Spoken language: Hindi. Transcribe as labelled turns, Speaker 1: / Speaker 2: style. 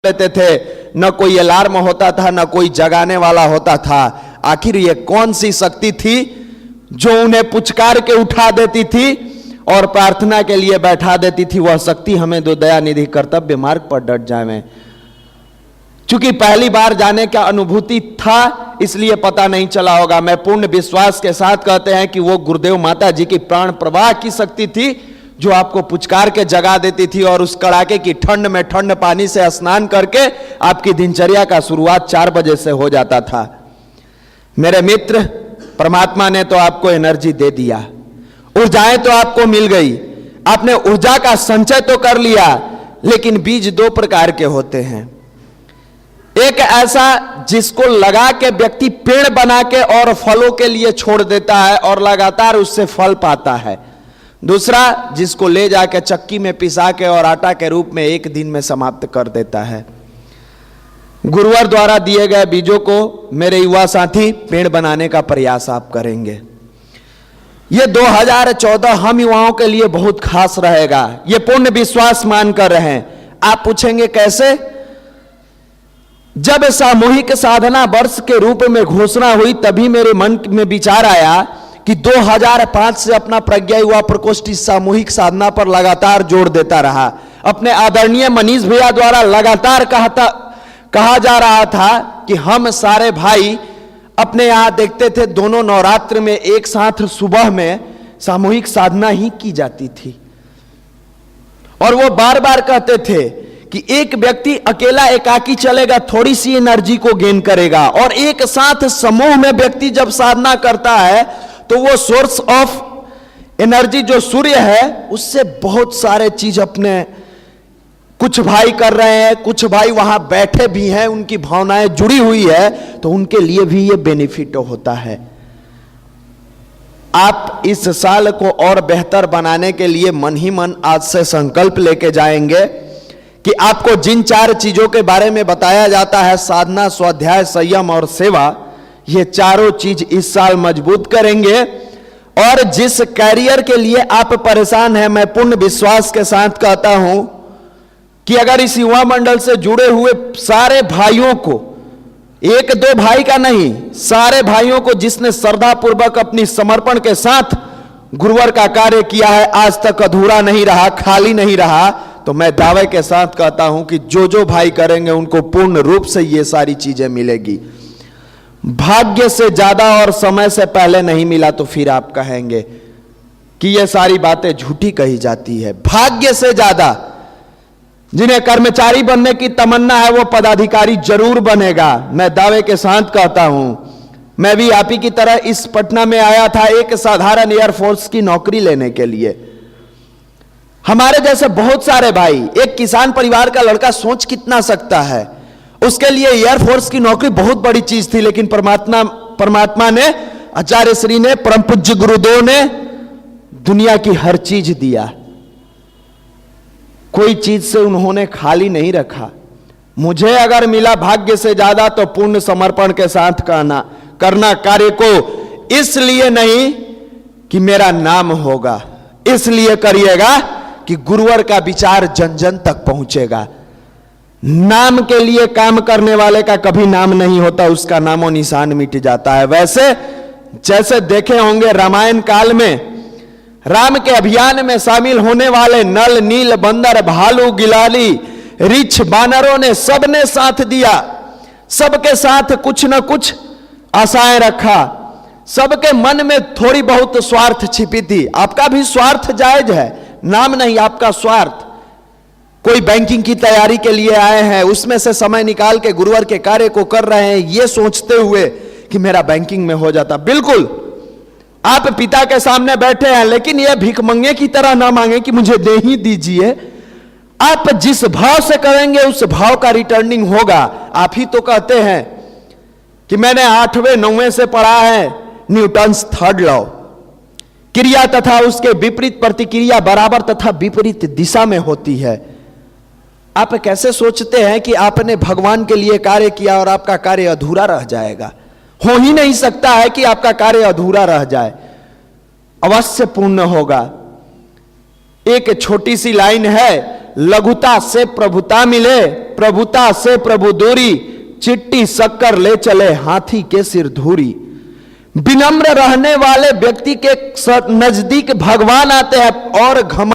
Speaker 1: लेते थे, न कोई अलार्म होता था, न कोई जगाने वाला होता था। आखिर ये कौन सी शक्ति थी जो उन्हें पुचकार के उठा देती थी और प्रार्थना के लिए बैठा देती थी? वह शक्ति हमें दो दयानिधि, कर्तव्य मार्ग पर डट जाएं। चूंकि पहली बार जाने का अनुभूति था, इसलिए पता नहीं चला होगा। मैं पूर्ण विश्वास के साथ कहते हैं कि वो गुरुदेव माता जी की प्राण प्रवाह की शक्ति थी जो आपको पुचकार के जगा देती थी और उस कड़ाके की ठंड में ठंड पानी से स्नान करके आपकी दिनचर्या का शुरुआत 4 बजे से हो जाता था। मेरे मित्र, परमात्मा ने तो आपको एनर्जी दे दिया, ऊर्जाएं तो आपको मिल गई, आपने ऊर्जा का संचय तो कर लिया, लेकिन बीज 2 प्रकार के होते हैं। एक ऐसा जिसको लगा के व्यक्ति पेड़ बना के और फलों के लिए छोड़ देता है और लगातार उससे फल पाता है। दूसरा जिसको ले जाके चक्की में पिसा के और आटा के रूप में 1 दिन में समाप्त कर देता है। गुरुवर द्वारा दिए गए बीजों को मेरे युवा साथी पेड़ बनाने का प्रयास आप करेंगे। ये 2014 हम युवाओं के लिए बहुत खास रहेगा, ये पूर्ण विश्वास मान कर रहे हैं। आप पूछेंगे कैसे? जब सामूहिक साधना वर्ष के रूप में घोषणा हुई, तभी मेरे मन में विचार आया कि 2005 से अपना प्रज्ञा युवा प्रकोष्ठ इस सामूहिक साधना पर लगातार जोर देता रहा। अपने आदरणीय मनीष भैया द्वारा लगातार कहा जा रहा था कि हम सारे भाई अपने यहां देखते थे, दोनों नवरात्र में एक साथ सुबह में सामूहिक साधना ही की जाती थी। और वो बार बार कहते थे कि एक व्यक्ति अकेला एकाकी चलेगा, थोड़ी सी एनर्जी को गेन करेगा, और एक साथ समूह में व्यक्ति जब साधना करता है तो वो सोर्स ऑफ एनर्जी जो सूर्य है, उससे बहुत सारे चीज अपने, कुछ भाई कर रहे हैं, कुछ भाई वहां बैठे भी हैं, उनकी भावनाएं जुड़ी हुई है, तो उनके लिए भी ये बेनिफिट होता है। आप इस साल को और बेहतर बनाने के लिए मन ही मन आज से संकल्प लेके जाएंगे कि आपको जिन 4 चीजों के बारे में बताया जाता है, साधना, स्वाध्याय, संयम और सेवा, ये चारों चीज इस साल मजबूत करेंगे। और जिस कैरियर के लिए आप परेशान हैं, मैं पूर्ण विश्वास के साथ कहता हूं कि अगर इस युवा मंडल से जुड़े हुए सारे भाइयों को, 1-2 भाई का नहीं, सारे भाइयों को जिसने श्रद्धा पूर्वक अपनी समर्पण के साथ गुरुवर का कार्य किया है, आज तक अधूरा नहीं रहा, खाली नहीं रहा, तो मैं दावे के साथ कहता हूं कि जो भाई करेंगे उनको पूर्ण रूप से ये सारी चीजें मिलेगी। भाग्य से ज्यादा और समय से पहले नहीं मिला तो फिर आप कहेंगे कि ये सारी बातें झूठी कही जाती है। भाग्य से ज्यादा जिन्हें कर्मचारी बनने की तमन्ना है वो पदाधिकारी जरूर बनेगा। मैं दावे के साथ कहता हूं, मैं भी आप ही की तरह इस पटना में आया था एक साधारण एयरफोर्स की नौकरी लेने के लिए। हमारे जैसे बहुत सारे भाई, एक किसान परिवार का लड़का सोच कितना सकता है, उसके लिए एयरफोर्स की नौकरी बहुत बड़ी चीज थी, लेकिन परमात्मा ने, आचार्य श्री ने, परम पूज्य गुरुदेव ने दुनिया की हर चीज दिया। कोई चीज से उन्होंने खाली नहीं रखा। मुझे अगर मिला भाग्य से ज्यादा तो पूर्ण समर्पण के साथ करना कार्य को, इसलिए नहीं कि मेरा नाम होगा, इसलिए करिएगा कि गुरुवर का विचार जन जन तक पहुंचेगा। नाम के लिए काम करने वाले का कभी नाम नहीं होता, उसका नामो निशान मिट जाता है। वैसे जैसे देखे होंगे रामायण काल में राम के अभियान में शामिल होने वाले नल, नील, बंदर, भालू, गिलाली, रीछ, बानरों ने सबने साथ दिया, सबके साथ कुछ न कुछ आशाएं रखा, सबके मन में थोड़ी बहुत स्वार्थ छिपी थी। आपका भी स्वार्थ जायज है, नाम नहीं, आपका स्वार्थ। कोई बैंकिंग की तैयारी के लिए आए हैं, उसमें से समय निकाल के गुरुवर के कार्य को कर रहे हैं, ये सोचते हुए कि मेरा बैंकिंग में हो जाता। बिल्कुल आप पिता के सामने बैठे हैं, लेकिन यह भिखमंगे की तरह ना मांगे कि मुझे दे ही दीजिए। आप जिस भाव से करेंगे उस भाव का रिटर्निंग होगा। आप ही तो कहते हैं कि मैंने 8वें 9वें से पढ़ा है न्यूटन्स 3rd लॉ, क्रिया तथा उसके विपरीत प्रतिक्रिया बराबर तथा विपरीत दिशा में होती है। आप कैसे सोचते हैं कि आपने भगवान के लिए कार्य किया और आपका कार्य अधूरा रह जाएगा? हो ही नहीं सकता है कि आपका कार्य अधूरा रह जाए, अवश्य पूर्ण होगा। एक छोटी सी लाइन है, लघुता से प्रभुता मिले, प्रभुता से प्रभु दूरी, चिट्टी शक्कर ले चले हाथी के सिर धूरी। विनम्र रहने वाले व्यक्ति के नजदीक भगवान आते हैं और घमंड